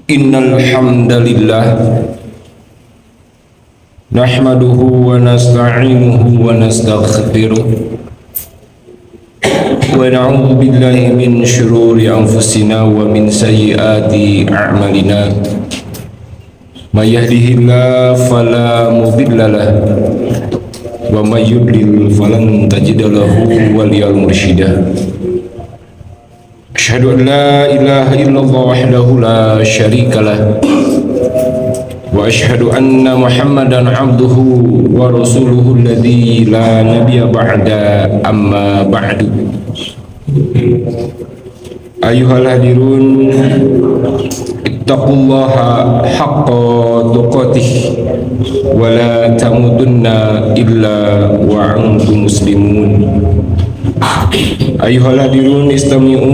Innal hamdalillah nahmaduhu wa nasta'inuhu wa nastaghfiruh wa na'udzu billahi min shururi anfusina wa min sayyiati a'malina. May yahdihillahu fala mudilla lahu wa may yudlil falan tajida lahu waliyyan mursyida. Asyhadu an la ilaha illallah wahdahu la syarika lah wa asyhadu anna Muhammadan abduhu wa rasuluhu alladzi la nabiyya ba'da, amma ba'du. Ayyuhal hadirun, ittaqullaha haqqa tuqatih wa la tamutunna illa wa antum muslimun. Ayyuhal hadirun, istami'u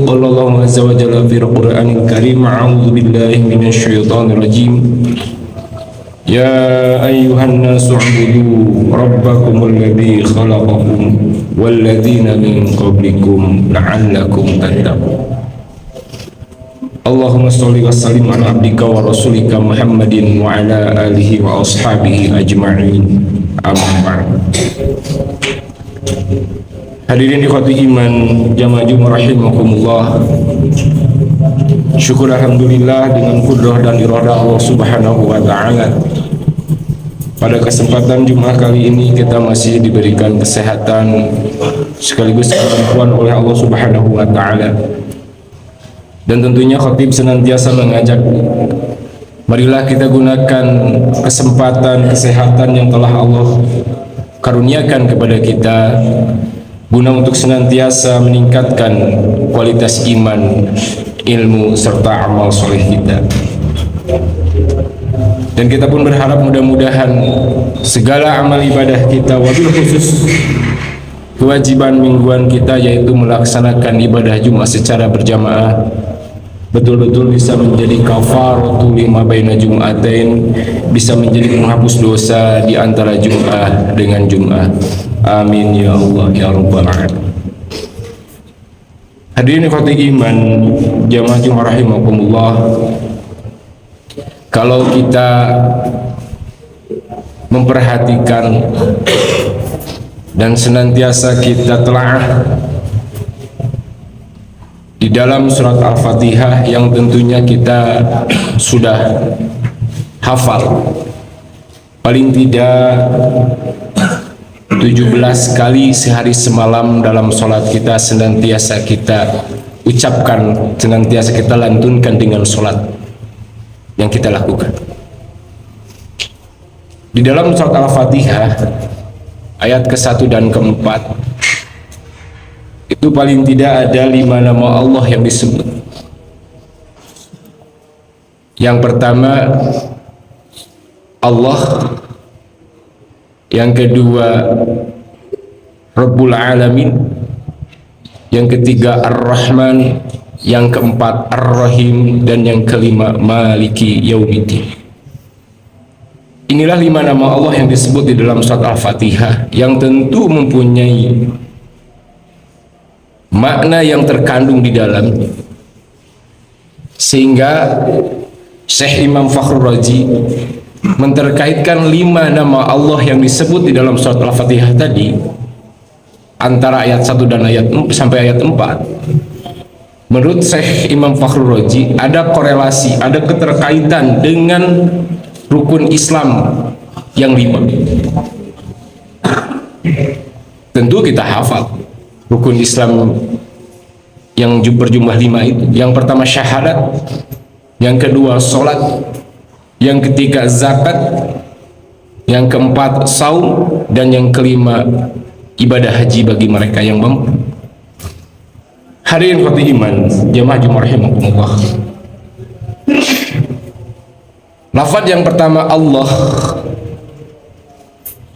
qala Allah azza wa jalla fil Qur'anil Karim. A'udzu billahi minasy syaithanir rajim. Ya ayyuhan nasu ubudu rabbakumul ladzi khalaqakum wal ladzina min qablikum la'allakum tattaqun. Allahumma sholli wa sallim ala abdika wa rasulika Muhammadin wa ala alihi wa ashabihi ajma'in. Amma ba'd. Hadirin ikhwati iman jamaah Jumat rahimakumullah. Syukur alhamdulillah dengan kudrah dan iradah Allah Subhanahu wa taala. Pada kesempatan Jumat kali ini kita masih diberikan kesehatan sekaligus kemampuan oleh Allah Subhanahu wa taala. Dan tentunya khatib senantiasa mengajak, marilah kita gunakan kesempatan kesehatan yang telah Allah karuniakan kepada kita guna untuk senantiasa meningkatkan kualitas iman, ilmu, serta amal soleh kita. Dan kita pun berharap mudah-mudahan segala amal ibadah kita, wabil khusus kewajiban mingguan kita, yaitu melaksanakan ibadah Jumat secara berjamaah, betul-betul bisa menjadi kafaratul lima baina Jum'atain, bisa menjadi penghapus dosa di antara Jum'ah dengan Jum'ah. Amin ya Allah ya Rabbal alamin. Hadirin ikhwati iman jamaah Jumat rahimakumullah, kalau kita memperhatikan dan senantiasa kita telaah di dalam surat Al-Fatihah yang tentunya kita sudah hafal paling tidak 17 kali sehari semalam dalam sholat kita, senantiasa kita ucapkan, senantiasa kita lantunkan dengan sholat yang kita lakukan. Di dalam surat Al-Fatihah ayat ke-1 dan ke-4 itu paling tidak ada 5 nama Allah yang disebut. Yang pertama Allah, yang kedua Rabbul Alamin, yang ketiga Ar-Rahman, yang keempat Ar-Rahim, dan yang kelima Maliki Yaumiddin. Inilah 5 nama Allah yang disebut di dalam surat Al-Fatihah, yang tentu mempunyai makna yang terkandung di dalamnya, sehingga Syekh Imam Fakhrur Razi menterkaitkan 5 nama Allah yang disebut di dalam surat Al-Fatihah tadi antara ayat 1 dan ayat sampai ayat 4. Menurut Syekh Imam Fakhrur Razi ada korelasi, ada keterkaitan dengan rukun Islam yang 5. Tentu kita hafal rukun Islam yang berjumlah 5 itu. Yang pertama syahadat, yang kedua sholat, yang ketiga zakat, yang keempat saum, dan yang kelima ibadah haji bagi mereka yang mampu. Hadirin ikhwati iman jamaah Jumat rahimakumullah, lafaz yang pertama Allah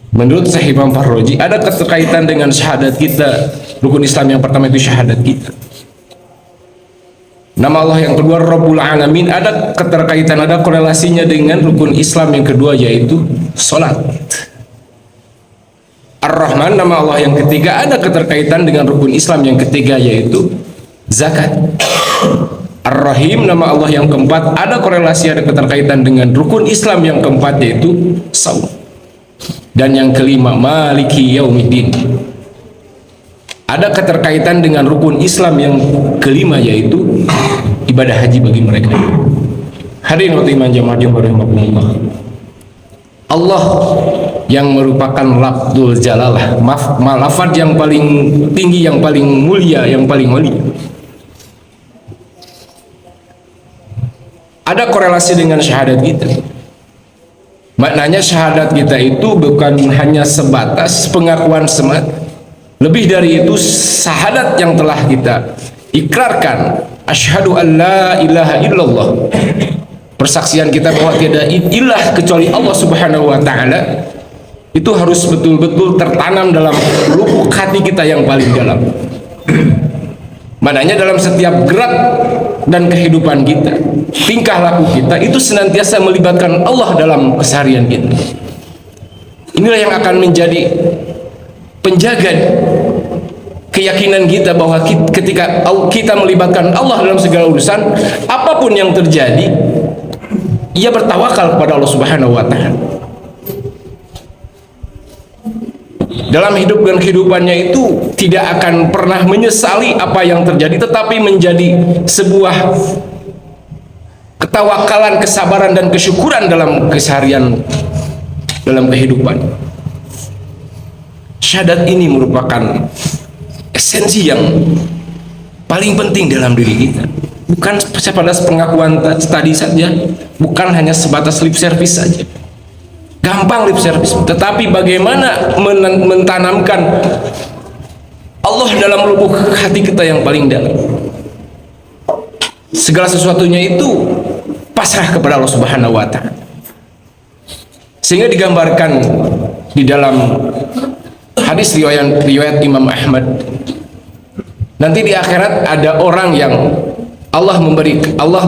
menurut Syekh Imam Fakhrur Razi ada keterkaitan dengan syahadat kita. Rukun Islam yang pertama itu syahadat kita. Nama Allah yang kedua Rabbul Alamin ada keterkaitan, ada korelasinya dengan rukun Islam yang kedua, yaitu sholat. Ar-Rahman nama Allah yang ketiga ada keterkaitan dengan rukun Islam yang ketiga, yaitu zakat. Ar-Rahim, nama Allah yang keempat, ada korelasi, ada keterkaitan dengan rukun Islam yang keempat, yaitu saum. Dan yang kelima, Maliki Yaumiddin, ada keterkaitan dengan rukun Islam yang kelima, yaitu ibadah haji bagi mereka. Hadirin wa iman jamaah rahimakumullah. Allah yang merupakan lafdzul jalalah, lafaz yang paling tinggi, yang paling mulia, yang paling wali, ada korelasi dengan syahadat kita. Maknanya syahadat kita itu bukan hanya sebatas pengakuan semata. Lebih dari itu, syahadat yang telah kita ikrarkan, asyhadu an la ilaha illallah, persaksian kita bahwa tiada ilah kecuali Allah Subhanahu wa taala, itu harus betul-betul tertanam dalam lubuk hati kita yang paling dalam. Maknanya dalam setiap gerak dan kehidupan kita, tingkah laku kita itu senantiasa melibatkan Allah dalam keseharian kita. Inilah yang akan menjadi penjaga keyakinan kita bahwa ketika kita melibatkan Allah dalam segala urusan, apapun yang terjadi, ia bertawakal kepada Allah Subhanahu wa taala. Dalam hidup dan kehidupannya itu tidak akan pernah menyesali apa yang terjadi, tetapi menjadi sebuah ketawakalan, kesabaran dan kesyukuran dalam keseharian, dalam kehidupan. Syahadat ini merupakan esensi yang paling penting dalam diri kita. Bukan sebatas pengakuan tadi saja, bukan hanya sebatas lip service saja. Gampang lip service, tetapi bagaimana mentanamkan Allah dalam lubuk hati kita yang paling dalam. Segala sesuatunya itu pasrah kepada Allah Subhanahu wa taala. Sehingga digambarkan di dalam hadis riwayat Imam Ahmad, nanti di akhirat ada orang yang Allah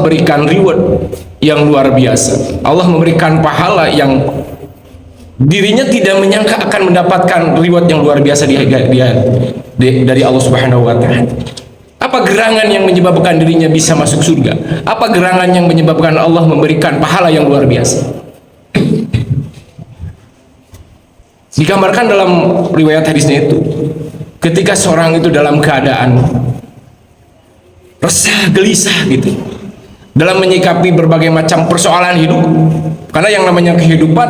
berikan reward yang luar biasa. Allah memberikan pahala yang dirinya tidak menyangka akan mendapatkan reward yang luar biasa dari Allah Subhanahu wa taala. Apa gerangan yang menyebabkan dirinya bisa masuk surga? Apa gerangan yang menyebabkan Allah memberikan pahala yang luar biasa? Digambarkan dalam riwayat hadisnya itu, ketika seorang itu dalam keadaan resah, gelisah gitu, dalam menyikapi berbagai macam persoalan hidup, karena yang namanya kehidupan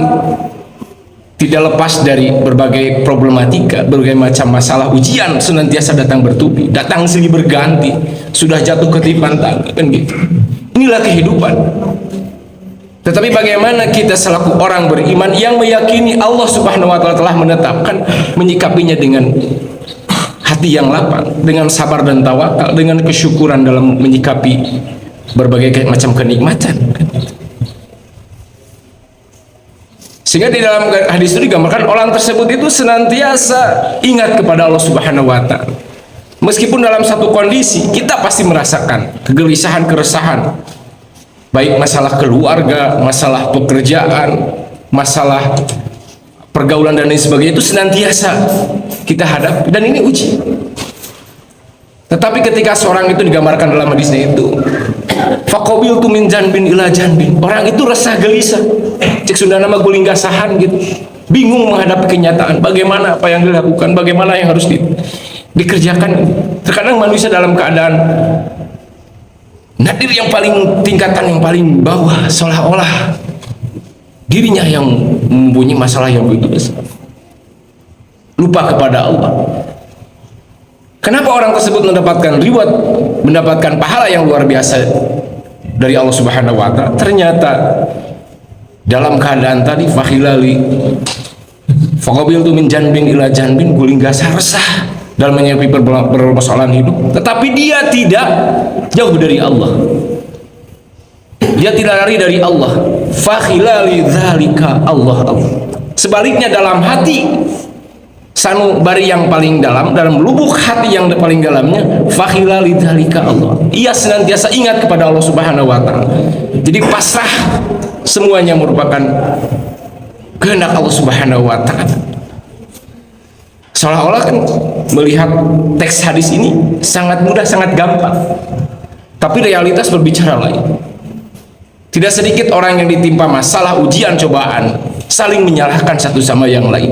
tidak lepas dari berbagai problematika, berbagai macam masalah, ujian senantiasa datang bertubi, datang silih berganti, sudah jatuh ketipan tangan, kan gitu. Inilah kehidupan. Tetapi bagaimana kita selaku orang beriman yang meyakini Allah Subhanahu wa taala telah menetapkan, menyikapinya dengan hati yang lapang, dengan sabar dan tawakal, dengan kesyukuran dalam menyikapi berbagai macam kenikmatan. Sehingga di dalam hadis itu digambarkan orang tersebut itu senantiasa ingat kepada Allah Subhanahu wa taala. Meskipun dalam satu kondisi kita pasti merasakan kegelisahan, keresahan, baik masalah keluarga, masalah pekerjaan, masalah pergaulan dan lain sebagainya, itu senantiasa kita hadapi, dan ini uji. Tetapi ketika seorang itu digambarkan dalam hadisnya itu, faqabiltu min janbin ila janbin, orang itu resah gelisah, cek Sunda nama guling gasahan gitu, bingung menghadapi kenyataan, bagaimana apa yang dilakukan, bagaimana yang harus dikerjakan. Terkadang manusia dalam keadaan nadir yang paling tingkatan yang paling bawah, seolah-olah dirinya yang mempunyai masalah yang begitu besar, lupa kepada Allah. Kenapa orang tersebut mendapatkan reward, mendapatkan pahala yang luar biasa dari Allah Subhanahu wa taala? Ternyata dalam keadaan tadi fakhilali faqabiltu min janbin ila janbin, guling gasah, resah dalam menghadapi permasalahan hidup, tetapi dia tidak jauh dari Allah, dia tidak lari dari Allah. Fakhilali dzalika Allah. Sebaliknya dalam hati sanubari yang paling dalam lubuk hati yang paling dalamnya, fakhilali dzalika Allah, ia senantiasa ingat kepada Allah Subhanahu wa taala. Jadi pasrah, semuanya merupakan kehendak Allah Subhanahu wa taala. Seolah-olah kan melihat teks hadis ini sangat mudah, sangat gampang. Tapi realitas berbicara lain. Tidak sedikit orang yang ditimpa masalah, ujian, cobaan, saling menyalahkan satu sama yang lain.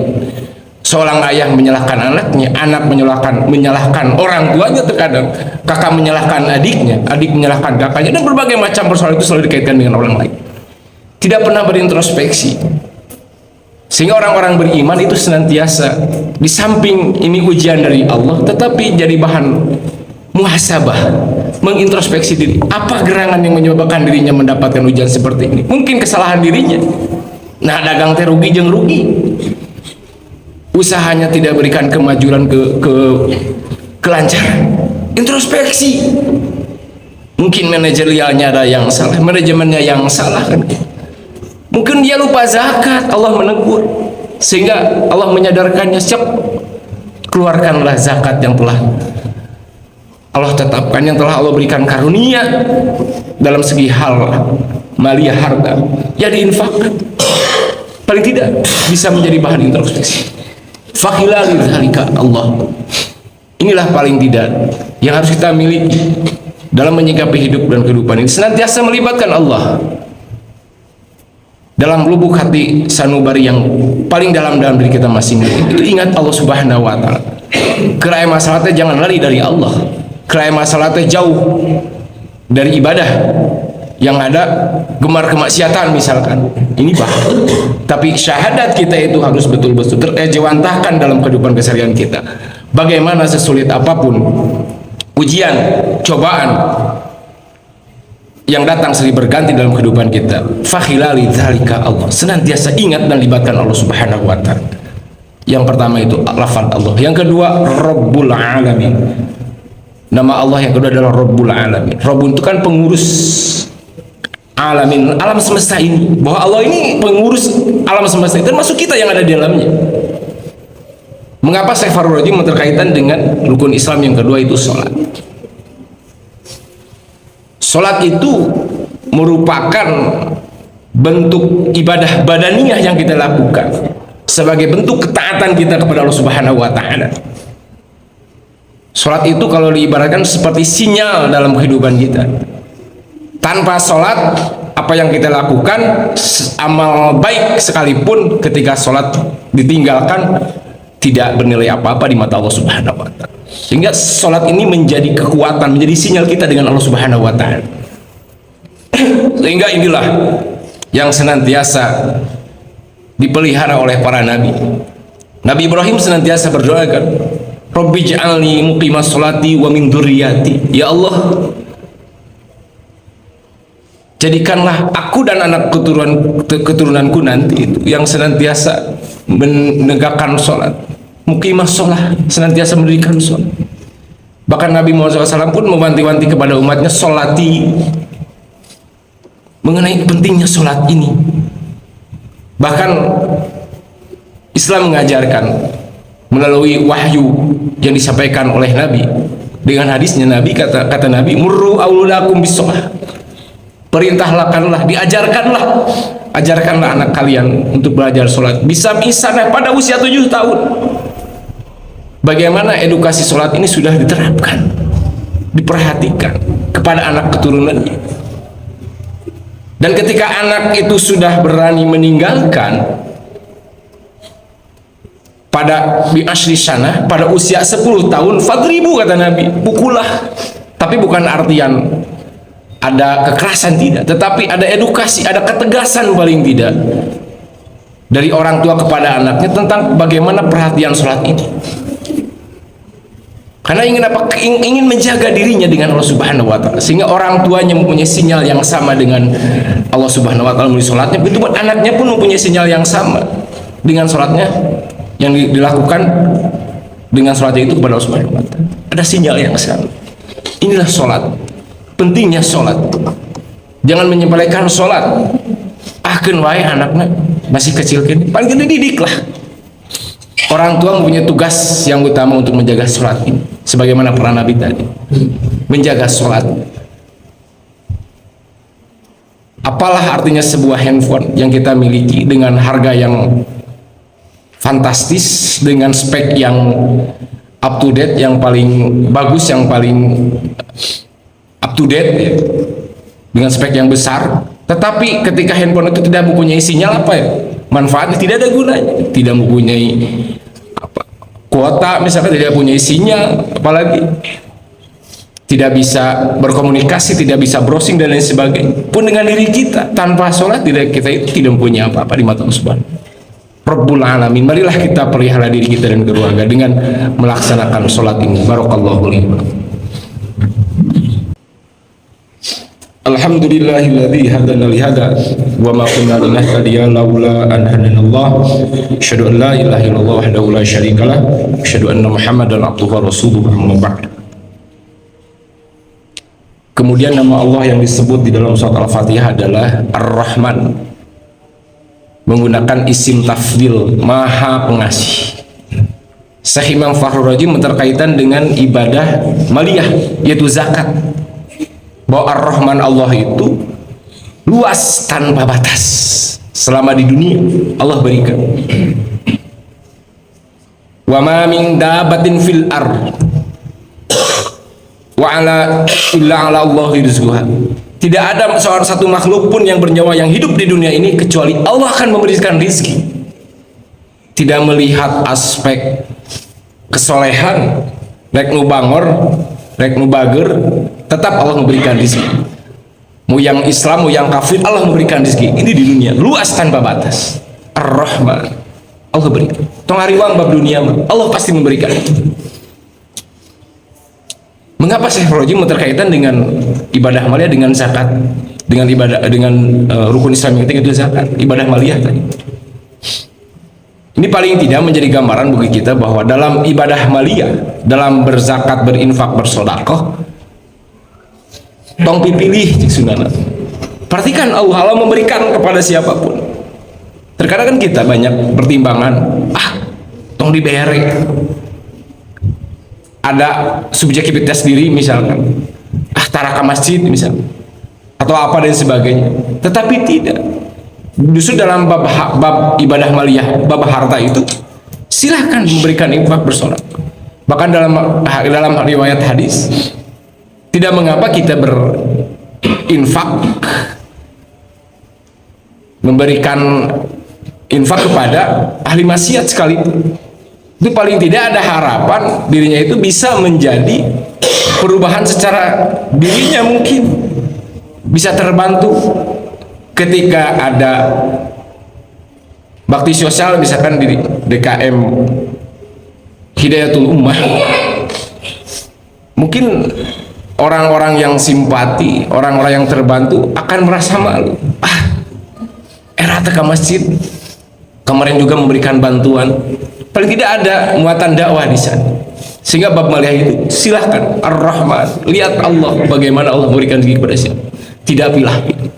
Seorang ayah menyalahkan anaknya, anak menyalahkan orang tuanya terkadang, kakak menyalahkan adiknya, adik menyalahkan kakaknya, dan berbagai macam persoalan itu selalu dikaitkan dengan orang lain. Tidak pernah berintrospeksi. Sehingga orang-orang beriman itu senantiasa di samping ini ujian dari Allah, tetapi jadi bahan muhasabah, mengintrospeksi diri. Apa gerangan yang menyebabkan dirinya mendapatkan ujian seperti ini? Mungkin kesalahan dirinya. Nah, dagang teh rugi jeung rugi. Usahanya tidak berikan kemajuan kelancaran. Introspeksi. Mungkin manajerialnya ada yang salah, manajemennya yang salah kan. Mungkin dia lupa zakat, Allah menegur. Sehingga Allah menyadarkannya, siap, keluarkanlah zakat yang telah Allah tetapkan, yang telah Allah berikan karunia dalam segi hal maliyah, harta, ya diinfakkan. Paling tidak bisa menjadi bahan introspeksi. Fakhilali dzalika Allah. Inilah paling tidak yang harus kita miliki dalam menyikapi hidup dan kehidupan ini, senantiasa melibatkan Allah dalam lubuk hati sanubari yang paling dalam diri kita masing-masing. Itu ingat Allah Subhanahu wa taala. Kerai masalahnya jangan lari dari Allah. Kerai masalahnya jauh dari ibadah, yang ada gemar kemaksiatan misalkan, ini bahaya. Tapi syahadat kita itu harus betul-betul terejawantahkan dalam kehidupan keseharian kita. Bagaimana sesulit apapun ujian, cobaan yang datang silih berganti dalam kehidupan kita, fakhilali dzalika Allah, senantiasa ingat dan libatkan Allah Subhanahu wa taala. Yang pertama itu lafaz Allah, yang kedua Rabbul Alamin. Nama Allah yang kedua adalah Rabbul Alamin. Rabb itu kan pengurus alamin, alam semesta ini. Bahwa Allah ini pengurus alam semesta itu, termasuk kita yang ada di dalamnya. Mengapa Syekh Farul Raji berkaitan dengan rukun Islam yang kedua itu sholat? Sholat itu merupakan bentuk ibadah badaniyah yang kita lakukan sebagai bentuk ketaatan kita kepada Allah Subhanahu wa taala. Sholat itu kalau diibaratkan seperti sinyal dalam kehidupan kita. Tanpa sholat, apa yang kita lakukan, amal baik sekalipun ketika sholat ditinggalkan, tidak bernilai apa-apa di mata Allah Subhanahu wa taala. Sehingga sholat ini menjadi kekuatan, menjadi sinyal kita dengan Allah Subhanahu wa taala. Sehingga inilah yang senantiasa dipelihara oleh para nabi. Nabi Ibrahim senantiasa berdoa kan, Rabbi ja'alni muqimas sholati wa min dzurriyyati. Ya Allah, jadikanlah aku dan anak keturunanku nanti itu yang senantiasa menegakkan sholat, muqimas sholat, senantiasa mendirikan sholat. Bahkan Nabi Muhammad SAW pun mewanti-wanti kepada umatnya, sholati, mengenai pentingnya sholat ini. Bahkan Islam mengajarkan melalui wahyu yang disampaikan oleh Nabi, dengan hadisnya Nabi, kata Nabi, murru auladakum bis-shalah, perintahkanlah, ajarkanlah anak kalian untuk belajar sholat bisa misalnya pada usia 7 tahun. Bagaimana edukasi sholat ini sudah diterapkan, diperhatikan kepada anak keturunannya. Dan ketika anak itu sudah berani meninggalkan pada bi asri sana, pada usia 10 tahun, fadribu, kata Nabi, pukullah. Tapi bukan artian ada kekerasan, tidak, tetapi ada edukasi, ada ketegasan paling tidak dari orang tua kepada anaknya tentang bagaimana perhatian sholat ini. Karena ingin apa? Ingin menjaga dirinya dengan Allah Subhanahu wa taala, sehingga orang tuanya mempunyai sinyal yang sama dengan Allah Subhanahu wa taala melalui sholatnya, begitu pun anaknya pun mempunyai sinyal yang sama dengan sholatnya yang dilakukan dengan sholatnya itu kepada Allah Subhanahu wa taala. Ada sinyal yang sama. Inilah sholat, pentingnya sholat. Jangan menyepelekan sholat. Ahkeun wae anaknya masih kecil kan, paling tidak didiklah. Orang tua mempunyai tugas yang utama untuk menjaga sholat ini, sebagaimana para nabi tadi menjaga sholat. Apalah artinya sebuah handphone yang kita miliki dengan harga yang fantastis, dengan spek yang up to date, yang paling bagus, yang paling up to date ya, dengan spek yang besar, tetapi ketika handphone itu tidak mempunyai sinyal, apa ya manfaatnya? Tidak ada gunanya. Tidak mempunyai kuota misalkan, tidak mempunyai sinyal, apalagi tidak bisa berkomunikasi, tidak bisa browsing dan lain sebagainya. Pun dengan diri kita tanpa sholat, kita itu tidak mempunyai apa-apa di mata Allah Subhanahu Rabbul Alamin. Marilah kita pelihara diri kita dan keluarga dengan melaksanakan sholat ini. Barakallahu li. Alhamdulillahilladzi hadana li hada wa ma kunna linahtadiya laula an hadanallah. Asyhadu an la ilaha illallah wahdahu la syarikalah, asyhadu anna Muhammadan abduhu wa rasuluhu, amma ba'd. Kemudian nama Allah yang disebut di dalam surat Al-Fatihah adalah Ar-Rahman, menggunakan isim tafdil, Maha Pengasih. Syekh Imam Fakhrul Razi berkaitan dengan ibadah maliyah, yaitu zakat, bahwa Ar-Rahman Allah itu luas tanpa batas. Selama di dunia Allah berikan. Wa ma min dabatin fil ard wa ala illa ala Allahi rizquha. Tidak ada seorang satu makhluk pun yang bernyawa yang hidup di dunia ini kecuali Allah akan memberikan rizki. Tidak melihat aspek kesolehan, rek nu bangor, rek nu bager, tetap Allah memberikan rizki. Mau yang Islam, mau yang kafir, Allah memberikan rizki. Ini di dunia luas tanpa batas. Ar-Rahman, Allah berikan. Tong hariwang bab dunia, Allah pasti memberikan. Mengapa Syekh Rajim terkaitan dengan ibadah maliyah dengan zakat, dengan ibadah rukun Islam yang ketiga itu zakat, ibadah maliyah tadi. Ini paling tidak menjadi gambaran bagi kita bahwa dalam ibadah maliyah, dalam berzakat, berinfak, bersedekah, tong pipilih sunana. Perhatikan Allah memberikan kepada siapapun. Terkadang kan kita banyak pertimbangan, tong dibere. Ada subjektivitas diri misalkan, taraka masjid misalkan, atau apa dan sebagainya. Tetapi tidak. Justru dalam bab ibadah maliyah, bab harta itu silahkan memberikan infak, bersolat. Bahkan dalam riwayat hadis, tidak mengapa kita berinfak, memberikan infak kepada ahli maksiat sekalipun. Itu paling tidak ada harapan dirinya itu bisa menjadi perubahan secara dirinya, mungkin bisa terbantu ketika ada bakti sosial misalkan di DKM Hidayatul Ummah. Mungkin orang-orang yang simpati, orang-orang yang terbantu akan merasa malu. Era ke masjid kemarin juga memberikan bantuan. Paling tidak ada muatan dakwah di sana. Sehingga bab maliyah itu silahkan. Ar-Rahman, lihat Allah bagaimana Allah memberikan rezeki kepada siapa. Tidak pilih-pilih.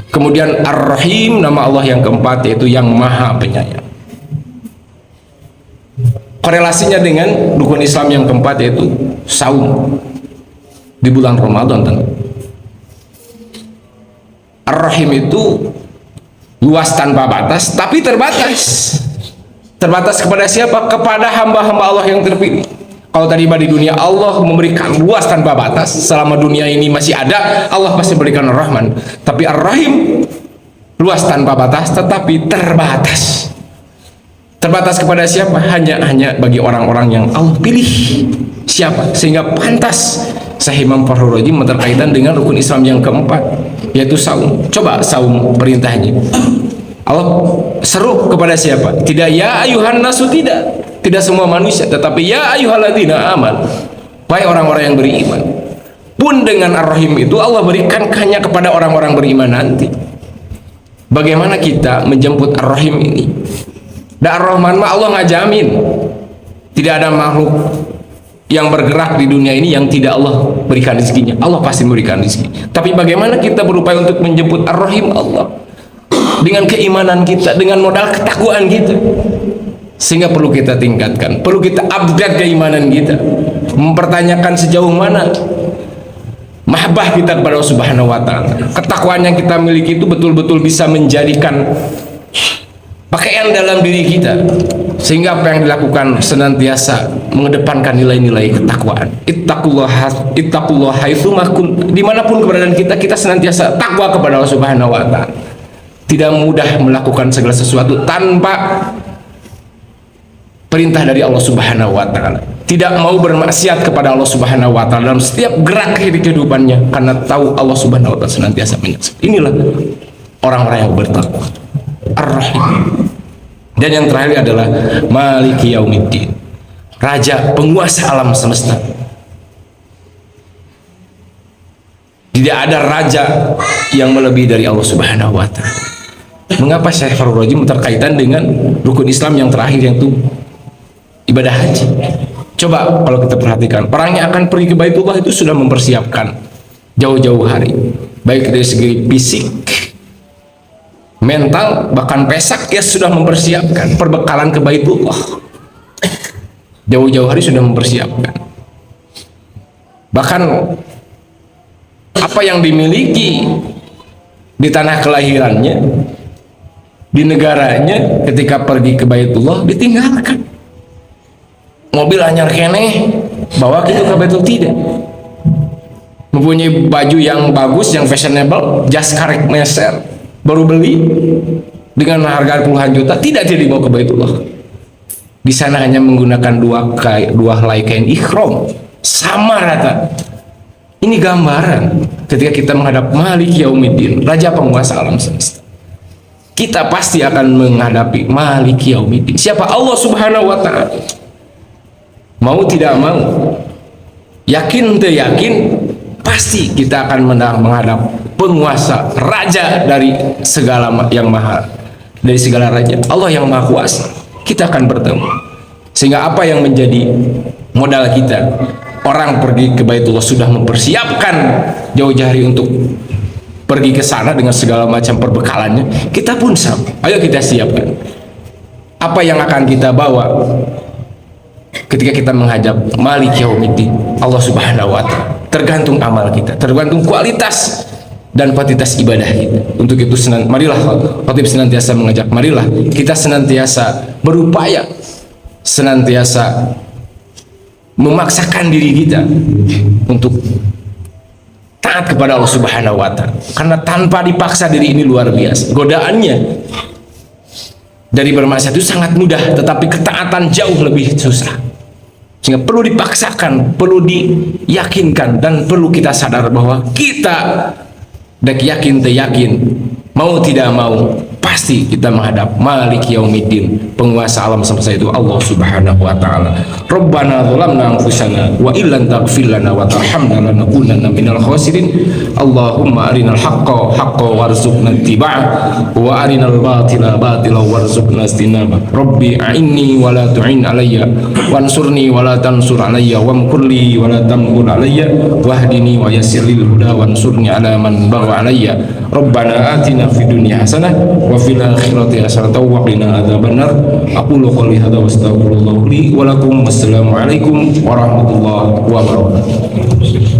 Kemudian Ar-Rahim, nama Allah yang keempat, yaitu yang Maha Penyayang. Korelasinya dengan rukun Islam yang keempat, yaitu saum di bulan Ramadan. Ar-Rahim itu luas tanpa batas, tapi terbatas. Terbatas kepada siapa? Kepada hamba-hamba Allah yang terpilih. Kalau tadi di dunia Allah memberikan luas tanpa batas, selama dunia ini masih ada, Allah pasti memberikan Ar-Rahman. Tapi Ar-Rahim luas tanpa batas, tetapi terbatas. Terbatas kepada siapa? Hanya bagi orang-orang yang Allah pilih. Siapa? Sehingga pantas Syekh Imam Fakhrul Razi berkaitan dengan rukun Islam yang keempat, yaitu saum. Coba saum perintahnya. Allah seru kepada siapa? Tidak ya ayuhan nasu, tidak semua manusia, tetapi ya ayyuhalladzina aman, wahai orang-orang yang beriman. Pun dengan Ar-Rahim itu Allah berikan hanya kepada orang-orang beriman nanti. Bagaimana kita menjemput Ar-Rahim ini? Dan Ar-Rahman mah Allah ngajamin tidak ada makhluk yang bergerak di dunia ini yang tidak Allah berikan rezekinya. Allah pasti memberikan rezeki. Tapi bagaimana kita berupaya untuk menjemput Ar-Rahim Allah? Dengan keimanan kita, dengan modal ketakwaan kita. Sehingga perlu kita tingkatkan, perlu kita upgrade keimanan kita, mempertanyakan sejauh mana mahabbah kita kepada Allah Subhanahu wa Ta'ala. Ketakwaan yang kita miliki itu betul-betul bisa menjadikan pakaian dalam diri kita, Sehingga apa yang dilakukan senantiasa mengedepankan nilai-nilai ketakwaan. Ittaqullah haitsu ma kuntum. Dimanapun keberadaan kita, kita senantiasa takwa kepada Allah Subhanahu wa taala. Tidak mudah melakukan segala sesuatu tanpa perintah dari Allah Subhanahu wa taala. Tidak mau bermaksiat kepada Allah Subhanahu wa taala dalam setiap gerak kehidupannya, karena tahu Allah Subhanahu wa taala senantiasa menyaksikan. Inilah orang-orang yang bertakwa. Ar-Rahim. Dan yang terakhir adalah Maliki Yaumiddin, raja penguasa alam semesta. Tidak ada raja yang melebihi dari Allah Subhanahu wa taala. Mengapa Syekh Farul Rajim terkaitan dengan rukun Islam yang terakhir, yaitu ibadah haji? Coba kalau kita perhatikan, orang yang akan pergi ke Baitullah itu sudah mempersiapkan jauh-jauh hari, baik dari segi fisik, mental, bahkan pesak. Dia sudah mempersiapkan perbekalan ke Baitullah, jauh-jauh hari sudah mempersiapkan. Bahkan apa yang dimiliki di tanah kelahirannya, di negaranya, ketika pergi ke Baitullah ditinggalkan. Mobil anyar keneh bawa gitu ke Baitul, tidak. Mempunyai baju yang bagus, yang fashionable, jas karek meser baru beli dengan harga puluhan juta, tidak dibawa ke Baitullah. Di sana hanya menggunakan dua helai kain ikhram, sama rata. Ini gambaran ketika kita menghadap Malik Yaumiddin, raja penguasa alam semesta. Kita pasti akan menghadapi Malik Yaumiddin. Siapa? Allah Subhanahu wa taala. Mau tidak mau, yakin tidak yakin, pasti kita akan menghadap penguasa, raja dari segala yang maha, dari segala raja, Allah yang maha kuasa. Kita akan bertemu. Sehingga apa yang menjadi modal kita, orang pergi ke Baitullah sudah mempersiapkan jauh-jauh hari untuk pergi ke sana dengan segala macam perbekalannya. Kita pun sama. Ayo kita siapkan. Apa yang akan kita bawa ketika kita menghadap Malik Yaumiddin, Allah Subhanahu wa taala? Tergantung amal kita, tergantung kualitas dan kuantitas ibadah kita. Untuk itu marilah khatib senantiasa mengajak, marilah kita senantiasa berupaya, senantiasa memaksakan diri kita untuk taat kepada Allah Subhanahu wa taala. Karena tanpa dipaksa diri ini luar biasa. Godaannya dari bermaksiat itu sangat mudah, tetapi ketaatan jauh lebih susah. Sehingga perlu dipaksakan, perlu diyakinkan, dan perlu kita sadar bahwa kita dek yakin yakin, mau tidak mau, pasti kita menghadap Malik Yaumiddin, penguasa alam semesta itu Allah Subhanahu wa taala. Rabbana zalamna anfusana wa illam taghfir lana wa tarhamna lanakunanna minal khasirin. Allahumma arinal haqqa haqqan warzuqna ittiba'ah wa arinal batila batilan warzuqna istinabah. Rabbi a'inni wa la tu'in alayya wansurni wa la tansur alayya wamkur li wa la tamkur alayya wahdini wa yassir lil huda wansurni ala man bagha alayya. Rabbana atina fid dunya hasanah wa fil akhirati hasanatan wa qina adzabannar. Aqulu qouli hadza wa astaghfirullah li wa lakum. Wassalamu alaikum warahmatullahi wabarakatuh.